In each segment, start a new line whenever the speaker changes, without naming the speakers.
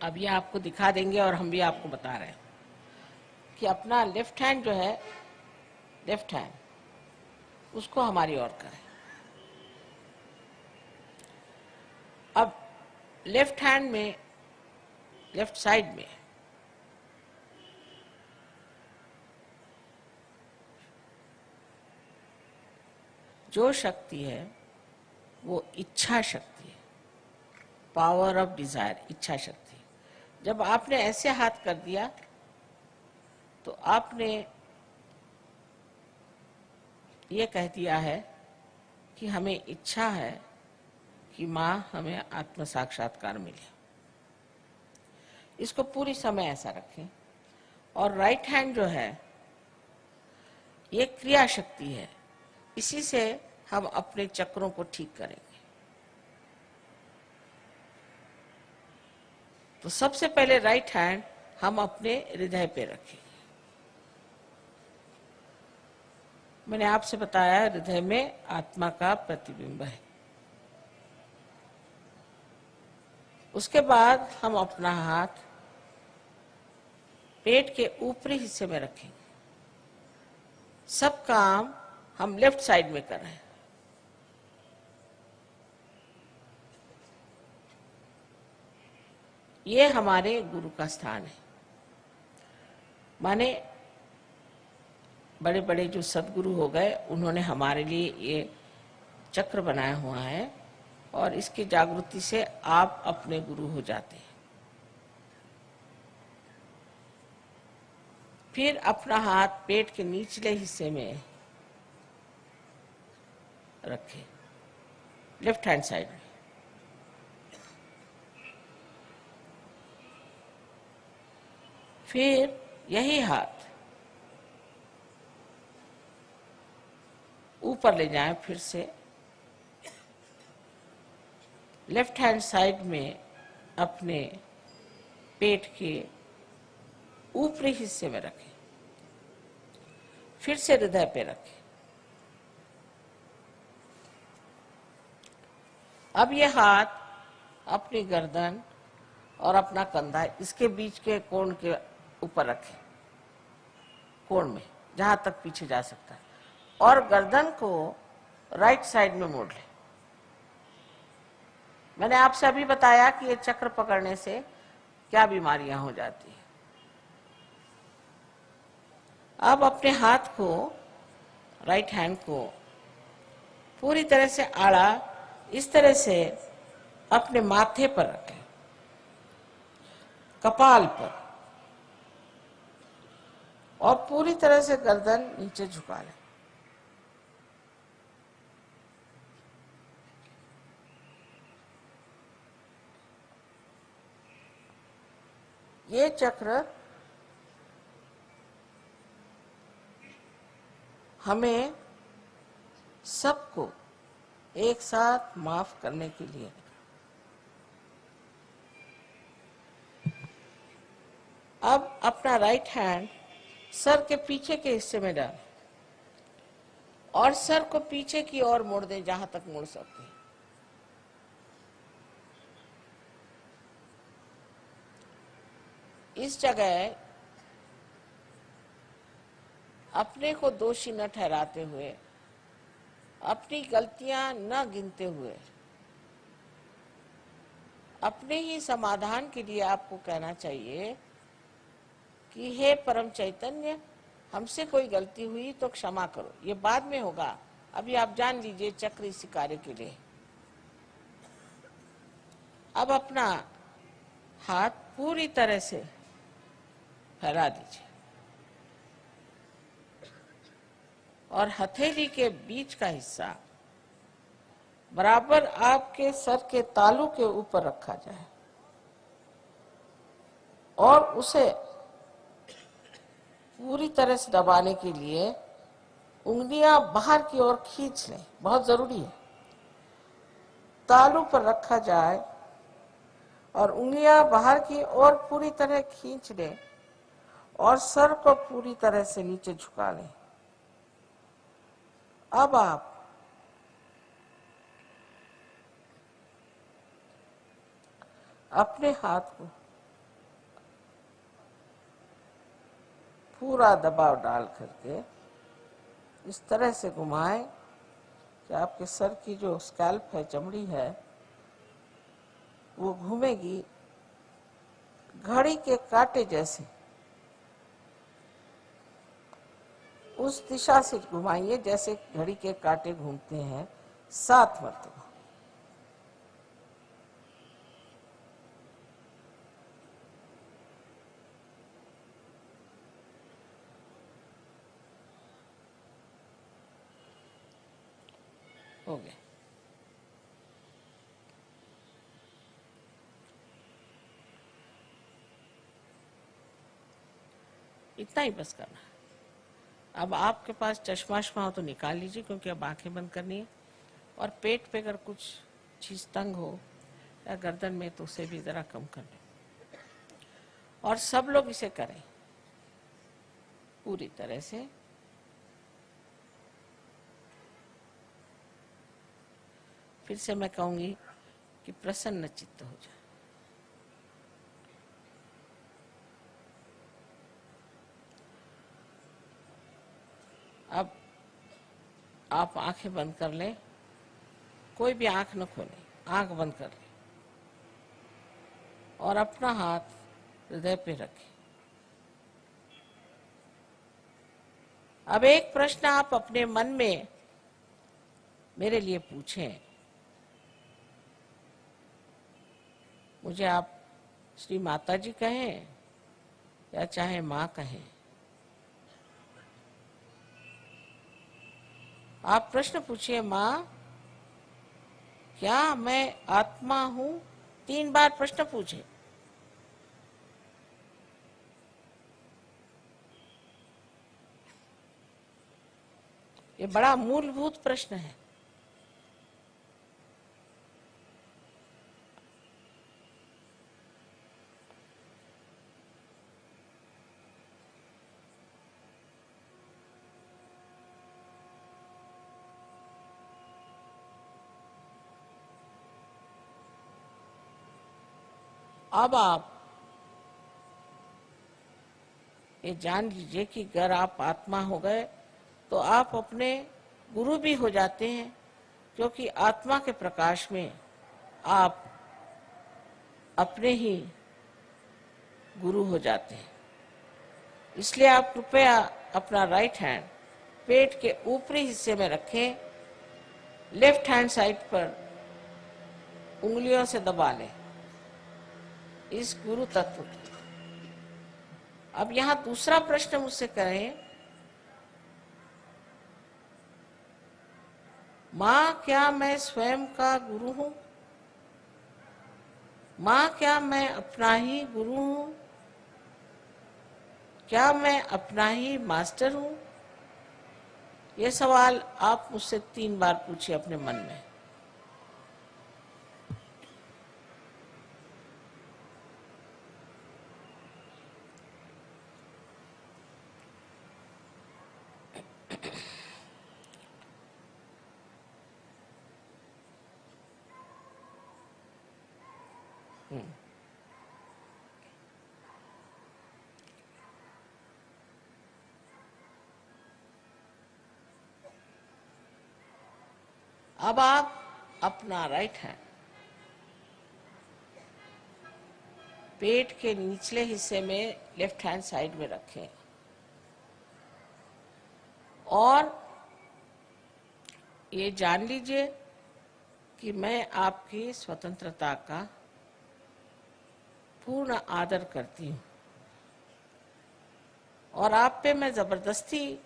अभी आपको दिखा देंगे और हम भी आपको बता रहे हैं कि अपना लेफ्ट हैंड जो है, लेफ्ट हैंड उसको हमारी ओर करें। अब लेफ्ट हैंड में, लेफ्ट साइड में जो शक्ति है वो इच्छा शक्ति है, पावर ऑफ डिजायर, इच्छा शक्ति। जब आपने ऐसे हाथ कर दिया तो आपने ये कह दिया है कि हमें इच्छा है कि माँ हमें आत्म साक्षात्कार मिले। इसको पूरी समय ऐसा रखें। और राइट हैंड जो है ये क्रिया शक्ति है, इसी से हम अपने चक्रों को ठीक करेंगे। तो सबसे पहले राइट हैंड हम अपने हृदय पे रखें। मैंने आपसे बताया हृदय में आत्मा का प्रतिबिंब है। उसके बाद हम अपना हाथ पेट के ऊपरी हिस्से में रखेंगे। सब काम हम लेफ्ट साइड में कर रहे हैं। ये हमारे गुरु का स्थान है। माने बड़े बड़े जो सदगुरु हो गए उन्होंने हमारे लिए ये चक्र बनाया हुआ है और इसकी जागृति से आप अपने गुरु हो जाते हैं। फिर अपना हाथ पेट के निचले हिस्से में रखें, लेफ्ट हैंड साइड में। फिर यही हाथ ऊपर ले जाएं, फिर से लेफ्ट हैंड साइड में अपने पेट के ऊपरी हिस्से में रखें, फिर से हृदय पे रखें। अब ये हाथ अपनी गर्दन और अपना कंधा इसके बीच के कोण के ऊपर रखें, कोण में जहां तक पीछे जा सकता है, और गर्दन को राइट साइड में मोड़ लें। मैंने आपसे अभी बताया कि ये चक्र पकड़ने से क्या बीमारियां हो जाती हैं। अब अपने हाथ को, राइट हैंड को पूरी तरह से आड़ा इस तरह से अपने माथे पर रखें, कपाल पर, और पूरी तरह से गर्दन नीचे झुका लें। ये चक्र हमें सबको एक साथ माफ करने के लिए। अब अपना राइट हैंड सर के पीछे के हिस्से में डालें और सर को पीछे की ओर मोड़ दें, जहां तक मोड़ सकते हैं। इस जगह अपने को दोषी न ठहराते हुए, अपनी गलतियां न गिनते हुए, अपने ही समाधान के लिए आपको कहना चाहिए कि हे परम चैतन्य, हमसे कोई गलती हुई तो क्षमा करो। ये बाद में होगा, अभी आप जान लीजिए चक्र इसी कार्य के लिए। अब अपना हाथ पूरी तरह से फैला दीजिए और हथेली के बीच का हिस्सा बराबर आपके सर के तालू के ऊपर रखा जाए और उसे पूरी तरह से दबाने के लिए उंगलियां बाहर की ओर खींच लें, बहुत जरूरी है। तालू पर रखा जाए और उंगलियां बाहर की ओर पूरी तरह खींच लें और सर को पूरी तरह से नीचे झुका लें। अब आप अपने हाथ को पूरा दबाव डाल करके इस तरह से घुमाएं कि आपके सर की जो स्कैल्प है, चमड़ी है, वो घूमेगी घड़ी के कांटे जैसे। उस दिशा से घुमाइए जैसे घड़ी के कांटे घूमते हैं, 7 मरतबा। हो गया। इतना ही बस करना है। अब आपके पास चश्मा वश्मा हो तो निकाल लीजिए, क्योंकि अब आंखें बंद करनी है। और पेट पे अगर कुछ चीज तंग हो या गर्दन में तो उसे भी जरा कम कर लें। और सब लोग इसे करें पूरी तरह से। फिर से मैं कहूंगी कि प्रसन्न चित्त हो जाए। अब आप आंखें बंद कर लें, कोई भी आंख न खोलें, आंख बंद कर लें और अपना हाथ हृदय पे रखें। अब एक प्रश्न आप अपने मन में मेरे लिए पूछें। मुझे आप श्री माता जी कहें या चाहे माँ कहें। आप प्रश्न पूछिए, माँ क्या मैं आत्मा हूं? 3 बार प्रश्न पूछे। ये बड़ा मूलभूत प्रश्न है। अब आप ये जान लीजिए कि अगर आप आत्मा हो गए तो आप अपने गुरु भी हो जाते हैं, क्योंकि आत्मा के प्रकाश में आप अपने ही गुरु हो जाते हैं। इसलिए आप कृपया अपना राइट हैंड पेट के ऊपरी हिस्से में रखें, लेफ्ट हैंड साइड पर उंगलियों से दबा लें इस गुरु तत्व को। अब यहां दूसरा प्रश्न मुझसे करें, मां क्या मैं स्वयं का गुरु हूं? मां क्या मैं अपना ही गुरु हूं? क्या मैं अपना ही मास्टर हूं? ये सवाल आप मुझसे 3 बार पूछिए अपने मन में। अब आप अपना राइट हैंड पेट के निचले हिस्से में लेफ्ट हैंड साइड में रखें और ये जान लीजिए कि मैं आपकी स्वतंत्रता का पूर्ण आदर करती हूं और आप पे मैं जबरदस्ती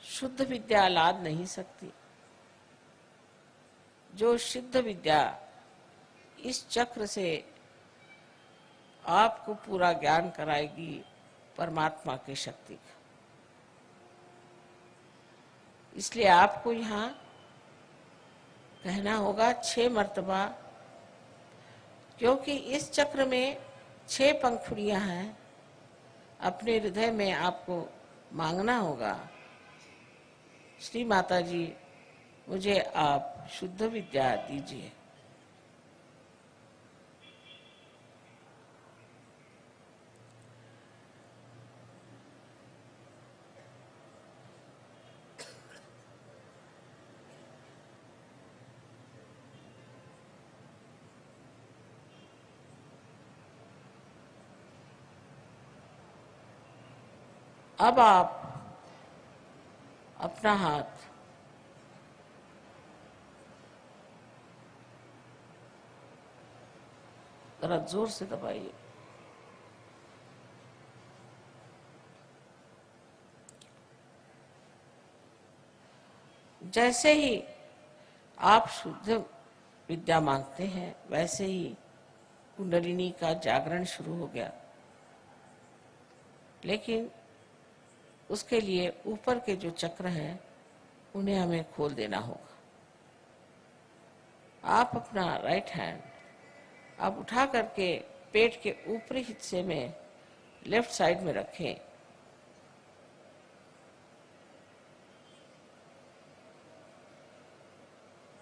शुद्ध विद्या लाद नहीं सकती। जो शुद्ध विद्या इस चक्र से आपको पूरा ज्ञान कराएगी परमात्मा की शक्ति का। इसलिए आपको यहाँ कहना होगा 6 मर्तबा, क्योंकि इस चक्र में 6 पंखुड़ियां हैं। अपने हृदय में आपको मांगना होगा, श्री माता जी मुझे आप शुद्ध विद्या दीजिए। अब आप अपना हाथ जरा जोर से दबाइए। जैसे ही आप शुद्ध विद्या मांगते हैं वैसे ही कुंडलिनी का जागरण शुरू हो गया, लेकिन उसके लिए ऊपर के जो चक्र हैं उन्हें हमें खोल देना होगा। आप अपना राइट हैंड आप उठा करके पेट के ऊपरी हिस्से में लेफ्ट साइड में रखें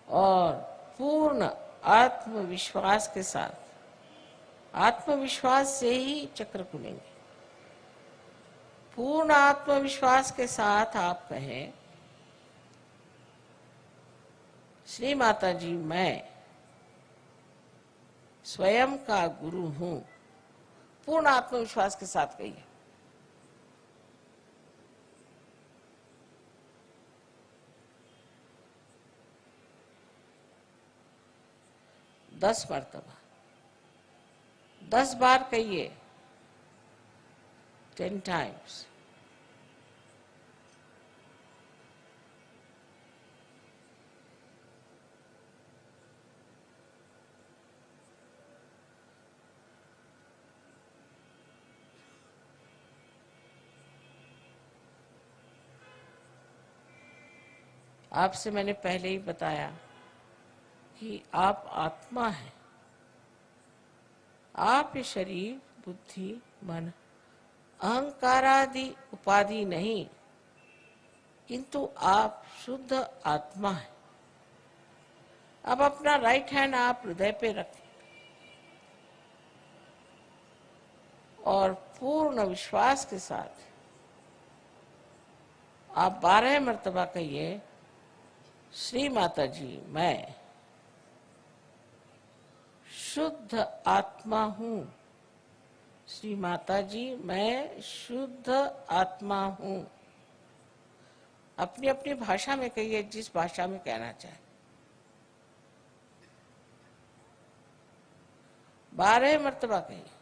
और पूर्ण आत्मविश्वास के साथ, आत्मविश्वास से ही चक्र खुलेंगे। पूर्ण आत्मविश्वास के साथ आप कहें, श्री माता जी मैं स्वयं का गुरु हूं। पूर्ण आत्मविश्वास के साथ कहिए। दस मरतबा, 10 बार कहिए, 10 times। आपसे मैंने पहले ही बताया कि आप आत्मा हैं। आप ये शरीर, बुद्धि, मन, अहंकारादि उपाधि नहीं, किंतु आप शुद्ध आत्मा हैं। अब अपना राइट हैंड आप हृदय पे रखें और पूर्ण विश्वास के साथ आप 12 मर्तबा कहिए, श्री माता जी मैं शुद्ध आत्मा हूं। श्री माता जी मैं शुद्ध आत्मा हूं। अपनी अपनी भाषा में कहिए, जिस भाषा में कहना चाहे। 12 मर्तबा कहिए।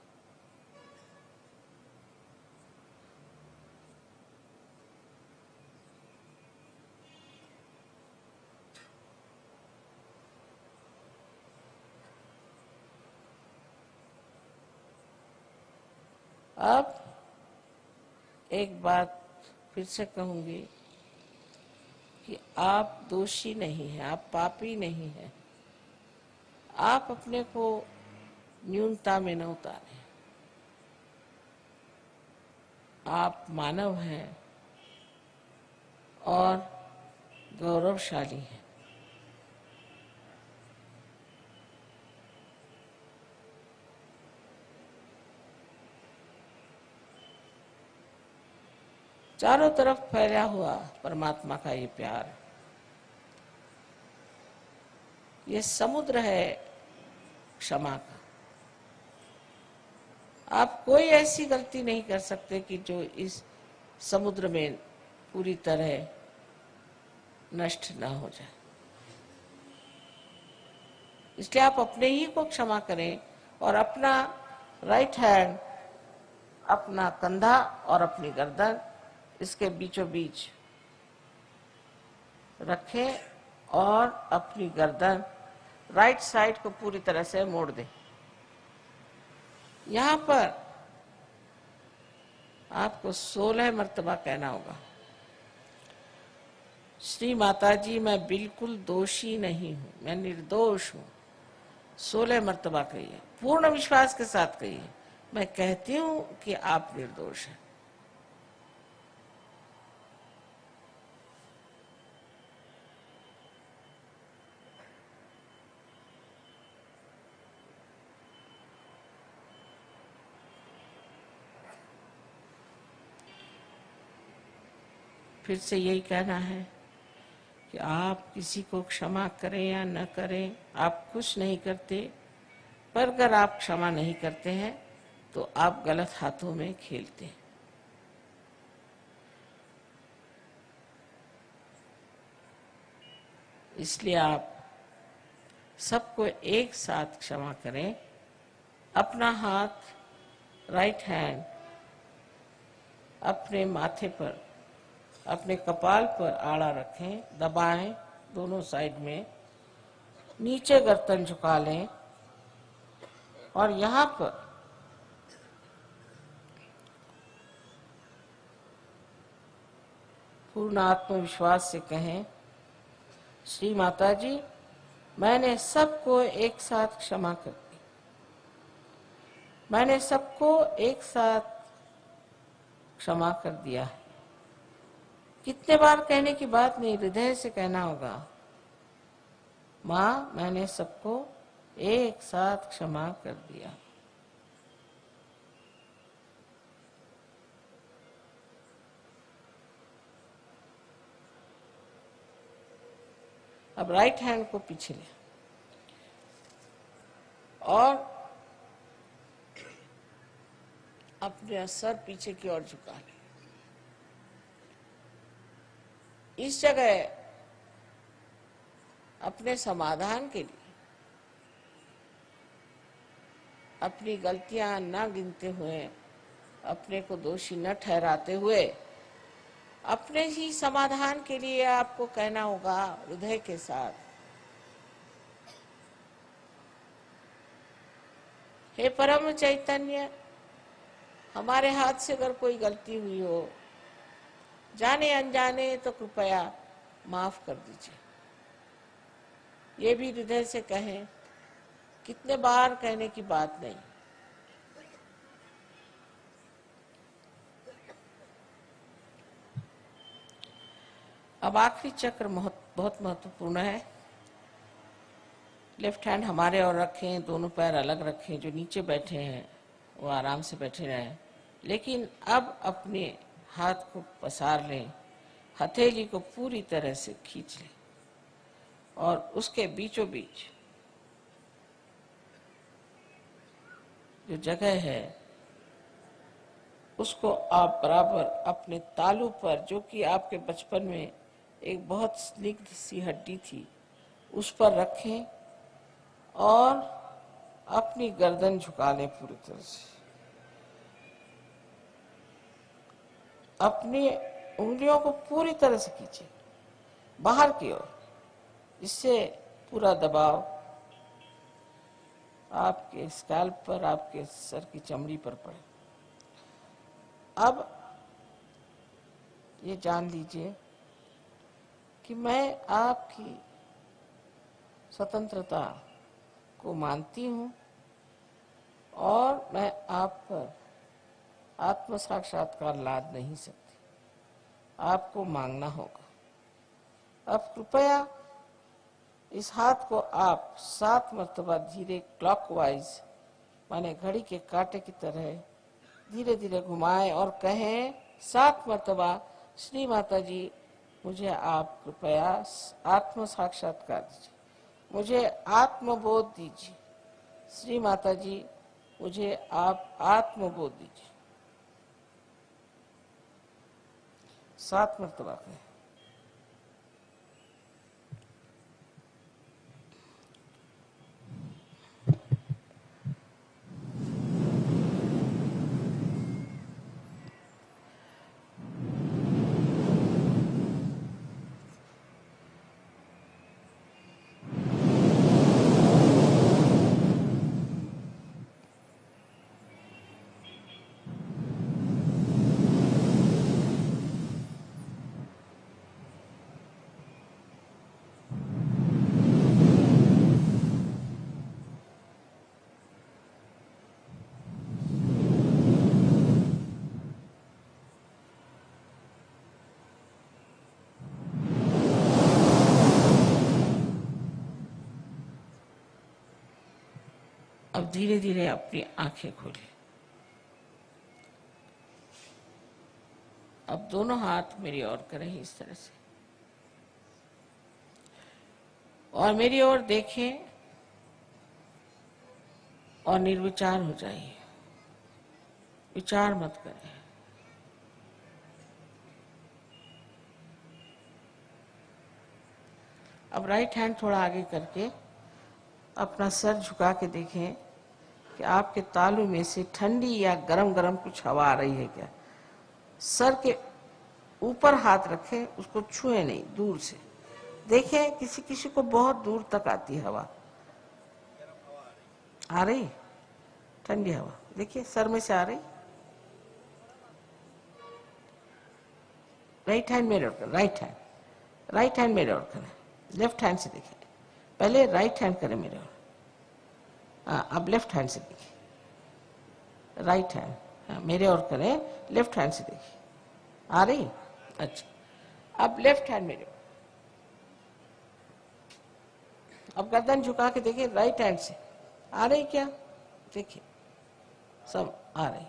अब एक बात फिर से कहूंगी कि आप दोषी नहीं हैं, आप पापी नहीं हैं। आप अपने को न्यूनता में न उतारें। आप मानव हैं और गौरवशाली हैं। चारों तरफ फैला हुआ परमात्मा का ये प्यार, ये समुद्र है क्षमा का। आप कोई ऐसी गलती नहीं कर सकते कि जो इस समुद्र में पूरी तरह नष्ट ना हो जाए। इसलिए आप अपने ही को क्षमा करें और अपना राइट हैंड, अपना कंधा और अपनी गर्दन इसके बीचों बीच रखें और अपनी गर्दन राइट साइड को पूरी तरह से मोड़ दें। यहां पर आपको 16 मर्तबा कहना होगा, श्री माता जी मैं बिल्कुल दोषी नहीं हूं, मैं निर्दोष हूं। 16 मर्तबा कहिए, पूर्ण विश्वास के साथ कहिए, मैं कहती हूं कि आप निर्दोष हैं। फिर से यही कहना है कि आप किसी को क्षमा करें या न करें, आप कुछ नहीं करते, पर अगर आप क्षमा नहीं करते हैं तो आप गलत हाथों में खेलते हैं। इसलिए आप सबको एक साथ क्षमा करें। अपना हाथ, राइट हैंड अपने माथे पर, अपने कपाल पर आड़ा रखें, दबाएं दोनों साइड में, नीचे गर्दन झुका लें और यहाँ पर पूर्ण आत्मविश्वास से कहें, श्री माता जी, मैंने सबको एक साथ क्षमा कर दी। मैंने सबको एक साथ क्षमा कर दिया है। कितने बार कहने की बात नहीं, हृदय से कहना होगा, माँ मैंने सबको एक साथ क्षमा कर दिया। अब राइट हैंड को पीछे ले और अपने सर पीछे की ओर झुका ले। इस जगह अपने समाधान के लिए अपनी गलतियां न गिनते हुए, अपने को दोषी न ठहराते हुए, अपने ही समाधान के लिए आपको कहना होगा हृदय के साथ, हे परम चैतन्य, हमारे हाथ से अगर कोई गलती हुई हो, जाने अनजाने, तो कृपया माफ कर दीजिए। ये भी हृदय से कहें, कितने बार कहने की बात नहीं। अब आखिरी चक्र बहुत महत्वपूर्ण है। लेफ्ट हैंड हमारे और रखें, दोनों पैर अलग रखें, जो नीचे बैठे हैं वो आराम से बैठे रहें। लेकिन अब अपने हाथ को पसार लें, हथेली को पूरी तरह से खींच लें और उसके बीचों बीच जो जगह है उसको आप बराबर अपने तालू पर, जो कि आपके बचपन में एक बहुत स्निग्ध सी हड्डी थी, उस पर रखें और अपनी गर्दन झुका लें पूरी तरह से। अपनी उंगलियों को पूरी तरह से खींचें बाहर की ओर, इससे पूरा दबाव आपके स्कैल्प पर, आपके सर की चमड़ी पर पड़े। अब ये जान लीजिए कि मैं आपकी स्वतंत्रता को मानती हूँ और मैं आप पर आत्म साक्षात्कार लाद नहीं सकती, आपको मांगना होगा। अब कृपया इस हाथ को आप 7 मर्तबा धीरे क्लॉकवाइज, माने घड़ी के कांटे की तरह धीरे धीरे घुमाएं और कहें 7 मर्तबा, श्री माता जी, मुझे आप कृपया आत्म साक्षात्कार दीजिए, मुझे आत्मबोध दीजिए। श्री माता जी, मुझे आप आत्मबोध दीजिए। 7 मर्तबा कहें। अब धीरे धीरे अपनी आंखें खोलें। अब दोनों हाथ मेरी ओर करें इस तरह से और मेरी ओर देखें और निर्विचार हो जाइए, विचार मत करें। अब राइट हैंड थोड़ा आगे करके अपना सर झुका के देखें कि आपके तालू में से ठंडी या गरम गरम कुछ हवा आ रही है क्या। सर के ऊपर हाथ रखें, उसको छुए नहीं, दूर से देखें। किसी किसी को बहुत दूर तक आती है हवा। आ रही ठंडी हवा, देखिए सर में से आ रही। राइट हैंड मेरे ओर करें, राइट हैंड मेरे ओर करें, लेफ्ट हैंड से देखें। पहले राइट हैंड करें मेरे ओर, हाँ अब लेफ्ट हैंड से देखिए। राइट हैंड, हाँ मेरे ओर करें, लेफ्ट हैंड से देखिए। आ रही? अच्छा, अब लेफ्ट हैंड मेरे ओर। अब गर्दन झुका के देखिए, राइट हैंड से आ रही क्या? देखिए सब आ रही।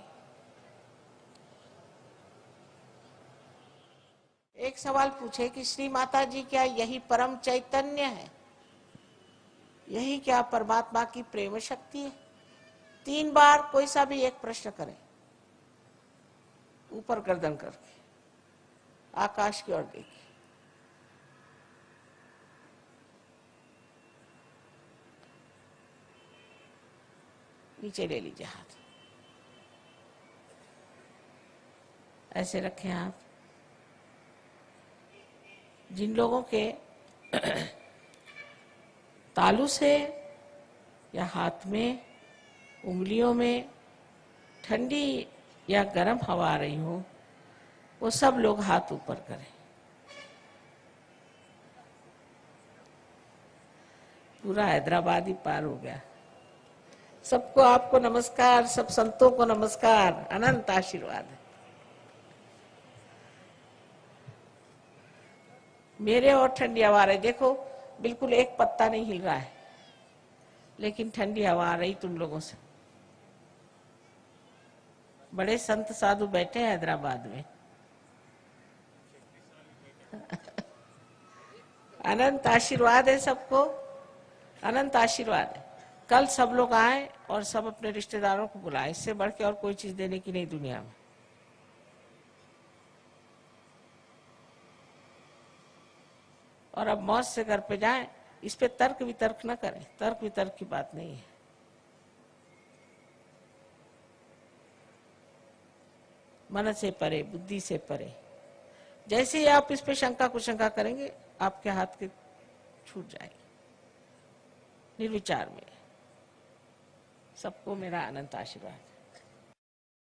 एक सवाल पूछे कि श्री माता जी क्या यही परम चैतन्य है? यही क्या परमात्मा की प्रेम शक्ति है? 3 बार कोई सा भी एक प्रश्न करें, ऊपर गर्दन करके आकाश की ओर देखिए। नीचे ले लीजिए हाथ, ऐसे रखें हाथ। जिन लोगों के तालू से या हाथ में, उंगलियों में ठंडी या गर्म हवा आ रही हो, वो सब लोग हाथ ऊपर करें। पूरा हैदराबाद ही पार हो गया। सबको आपको नमस्कार, सब संतों को नमस्कार, अनंत आशीर्वाद है। मेरे और ठंडी हवा आ रही, देखो बिल्कुल एक पत्ता नहीं हिल रहा है, लेकिन ठंडी हवा आ रही तुम लोगों से। बड़े संत साधु बैठे हैं हैदराबाद में। अनंत आशीर्वाद है सबको, अनंत आशीर्वाद है। कल सब लोग आए और सब अपने रिश्तेदारों को बुलाए, इससे बढ़ के और कोई चीज देने की नहीं दुनिया में। और अब मौज से घर पे जाएं। इस पे तर्क वितर्क न करें, तर्क वितर्क की बात नहीं है। मन से परे, बुद्धि से परे। जैसे ही आप इस पे शंका कुशंका करेंगे, आपके हाथ के छूट जाएंगे। निर्विचार में। सबको मेरा अनंत आशीर्वाद।